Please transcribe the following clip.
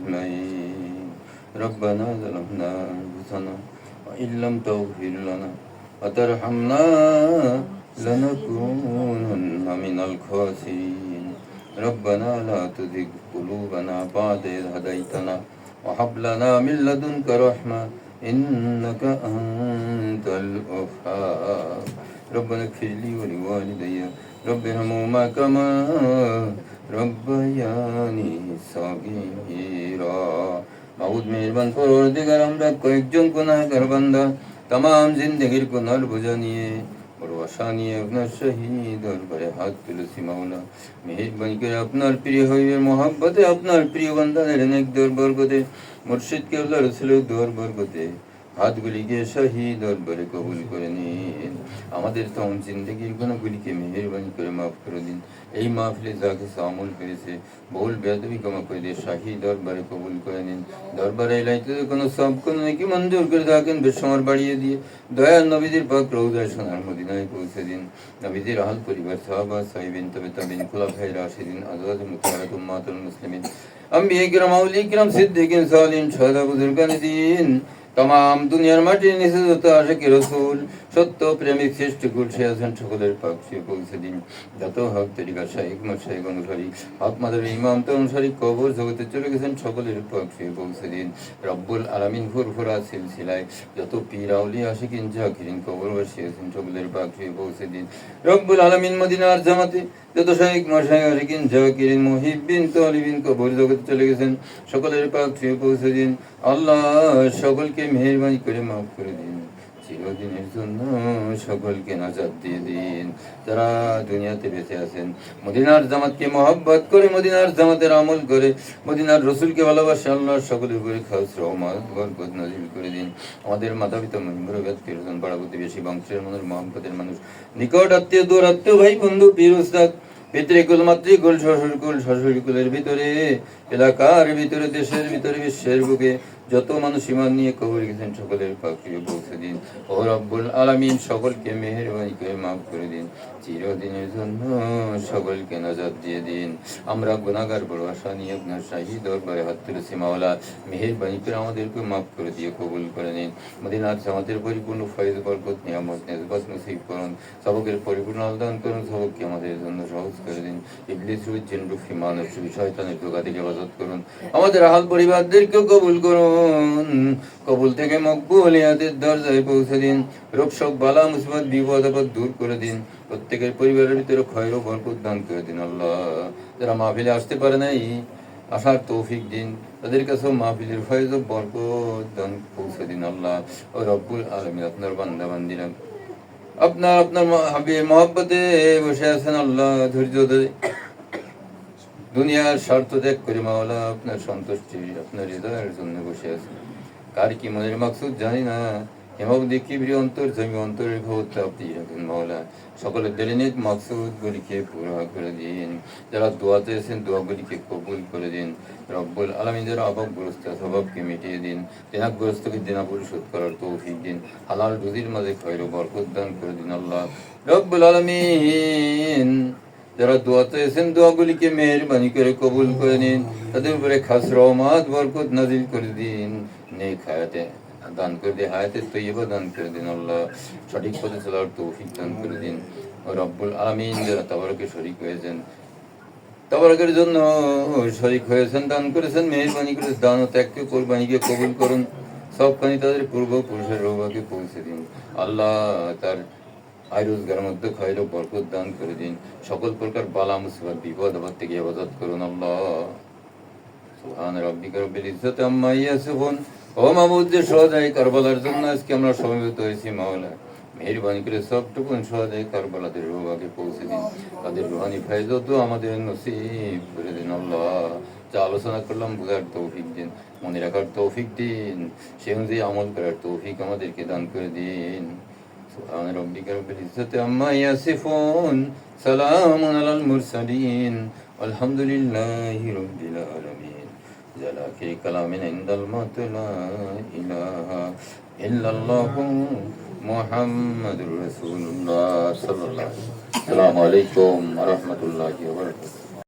أجمعين ربنا ظلمنا أنفسنا وإن لم تغفر لنا وترحمنا لنكونن من الخاسرين ربنا لا تزغ قلوبنا بعد إذ هديتنا وهب لنا من لدنك رحمة إنك أنت الوهاب ربنا اغفر لي ولوالدي رب ارحمهما كما ربياني صغيرا মাবুদ মেহেরবান পরওয়ারদিগার, আমরা কয়েকজন গুনাহগার বান্দা तमाम जिंदगीर गुनार बोझा निये और आशा निये আপনার শাহী দরবারে হাত তুলেছি মাওলা। মেহেরবানি করে আপনার প্রিয় হইবে মোহাব্বতে আপনার প্রিয় বান্দাদের নেক দরবারগতে মুর্শিদ কেবলা রসুলের দরবারগতে হাতগুলিকে শাহী দরবারে কবুল করে নিন। আমাদের তমাম জিন্দগির গুনাহগুলিকে মেহেরবানি করে মাফ করে দিন। এই মাহফিলে যা কিছু আমল করেছে বহুল বেয়াদবি ক্ষমা করে দিয়ে শাহী দরবারে কবুল করে নিন। দরবারে এলাইতে কোনো সব কোনো নাকি মঞ্জুর করে থাকেন, বেসমর বাড়িয়ে দিয়ে দয়াল নবীদের পাক রওজায় সোনার মদিনায় পৌঁছে দিন। নবীদের আহল পরিবার সাহাবা সাহিবিন তবে তাবিন খুলাফায়ে রাশিদিন আজওয়াজ মুতাহহারাত উম্মাতুল মুসলিমিন আম্বিয়া কিরাম আউলিয়া কিরাম সিদ্দিকিন সালিহিন শুহাদা বুজুর্গানে দিন तमाम দুনিয়ার মাটির নিচে যত আশিকে রসুল সত্য প্রেমিক শ্রেষ্ঠ গুলশে আছেন সকলের পাক সে পৌঁছে দিন। যত হক তরিকা শাইখ মাশাইখ অনুসারী হক মাদারের ইমাম তো অনুসারী কবর জগতে চলে গেছেন সকলের পাক সে পৌঁছে দিন। রব্বুল আলামিন ফুরফুরা সিলসিলায় যত পীর আউলিয়া আশিকিন জাকিরিন কবরবাসী আছেন সকলের পাক সে পৌঁছে দিন। রব্বুল আলামিন মদিনার জামাতে যত শাইখ মাশাইখ আশিকিন জাকিরিন মুহিব্বিন তালিবিন কবর জগতে চলে গেছেন সকলের পাক সে পৌঁছে দিন। আল্লাহ সকলকে মেহেরবানি করে মাফ করে দিন। চিরদিনের জন্য সকলকে নাজাত দিয়ে দিন। যারা দুনিয়াতে বেঁচে আছেন মদিনার জামাতকে মহব্বত করে মদিনার জামাতের আমল করে মদিনার রসুলকে ভালোবাসে আল্লাহ সকলের উপরে খাস রহমত বরকত নাজিল করে দিন। আমাদের মাতা পিতা মুরব্বী প্রিয়জন পাড়া প্রতিবেশী বংশের মানুষ মহব্বতের মানুষ নিকট আত্মীয় দূর আত্মীয় ভাই বন্ধু পীর উস্তাদ পিতৃকুল মাতৃকুল শ্বশুরকুল শ্বশুরকুলের ভিতরে এলাকার ভিতরে দেশের ভিতরে বিশ্বের বুকে যত মানুষ ইমান নিয়ে কবর গেছেন সকলের পাখি পৌঁছে দিন। ও রব্বুল আলামিন সকলকে মেহেরবানি করে মাফ করে দিন। চিরদিনের জন্য সকলকে নাজাত দিয়ে দিন। আমরা গুনাহগার বড় আশা নিয়ে আপনার শাহী দরবারে হাত তুলেছি মাওলা, মেহেরবানি করে আমাদেরকে মাফ করে দিয়ে কবুল করে নিন। মদিনার জামাতের পরিপূর্ণ ফয়েজ বরকত নিয়ামত নেসবত নসিব করুন। সবকের পরিপূর্ণ আদান করুন। সবককে আমাদের জন্য সহজ করে দিন। ইবলিস রুহ জিন রুফি মানুষ শয়তানের ধোঁকা থেকে হেফাজত করুন। আমাদের আহাল পরিবারদেরকেও কবুল করুন। কবুল থেকে মকবুলিয়াতের দরজায় পৌঁছে দিন। রোগ শোক বালা মুসিবত বিপদ আপদ দূর করে দিন। প্রত্যেকের পরিবারের ভিতরে খয়র ও বরকত দান করে দিন। আল্লাহ যারা মাহফিলে আসতে পারে নাই আসার তৌফিক দিন, তাদের কাছেও মাহফিলের ফয়েজ ও বরকত দান পৌঁছে দিন। আল্লাহ ও রব্বুল আলামিন আপনার বান্দা বান্দিরা আপনার আপনার হাবিব মহব্বতে বসে আছেন। আল্লাহ ধৈর্য ধরে দুনিয়ার স্বার্থ ত্যাগ করে মাওলা আপনার সন্তুষ্টি আপনার হৃদয়ের জন্য বসে আছেন। কার কি মনের মাকসুদ জানি না, হেমাবদি কিবরি অন্তর জমি অন্তরের খবরটা আপনি রাখেন মাওলা। সকলের দিলের মাকসুদ গুলিকে পুরা করে দিন। যারা দোয়া চেয়েছেন দোয়াগুলিকে কবুল করে দিন। রব্বুল আলামিন যারা অভাবগ্রস্ত স্বভাবকে মিটিয়ে দিন। দেনাগ্রস্তকে দেনা পরিশোধ করার তৌফিক দিন। হালাল রুজির মাঝে খয়র ও বরকত দান করে দিন। আল্লাহ রব্বুল আলামিন যারা দোয়া চেয়েছেন দোয়াগুলিকে মেহেরবানি করে কবুল করে নিন। তাদের উপরে খাস রহমত বরকত নাজিল করে দিন। নেক হায়াতে দান করে দিন, হায়াতে তৈয়বা দান করে দিন। আল্লাহ সঠিক পথে চলার তৌফিক দান করে দিন। ও রব্বুল আলামিন যারা তাবারকে শরীক হয়েছেন তাবারকের জন্য শরীক হয়েছেন দান করেছেন মেহেরবানি করে দান ও ত্যাগকে কোরবানিকে কবুল করুন। সবখানি তাদের পূর্বপুরুষের রোবাকে পৌঁছে দিন। আল্লাহ তার আয় রোজগার মধ্যে খয়র বরকত দান করে দিন। সকল প্রকার বালা মুসিবত বিপদ আপদ থেকে হেফাজত করুন। আল্লাহ সুবহান রাব্বিকা রব্বিল ইজ্জাতি আম্মা ইয়াসিফুন। ও মাবুদ যে সহজায় কারবালার জন্য আজকে আমরা সমবেত হয়েছি মাওলা, মেহেরবানি করে সবটুকু সহজায় কারবালাদের রোহাকে পৌঁছে দিন। তাদের রুহানি ফায়দা আমাদের নসিব করে দিন। আল্লাহ যা আলোচনা করলাম বুঝার তৌফিক দিন, মনে রাখার তৌফিক দিন, সে অনুযায়ী আমল করার তৌফিক আমাদেরকে দান করে দিন। سبحان ربك رب العزة عما يصفون سلام على المرسلين والحمد لله رب العالمين جلاك كلام عند الموت لا إله إلا الله محمد رسول الله صلى الله عليه وسلم السلام عليكم ورحمة الله وبركاته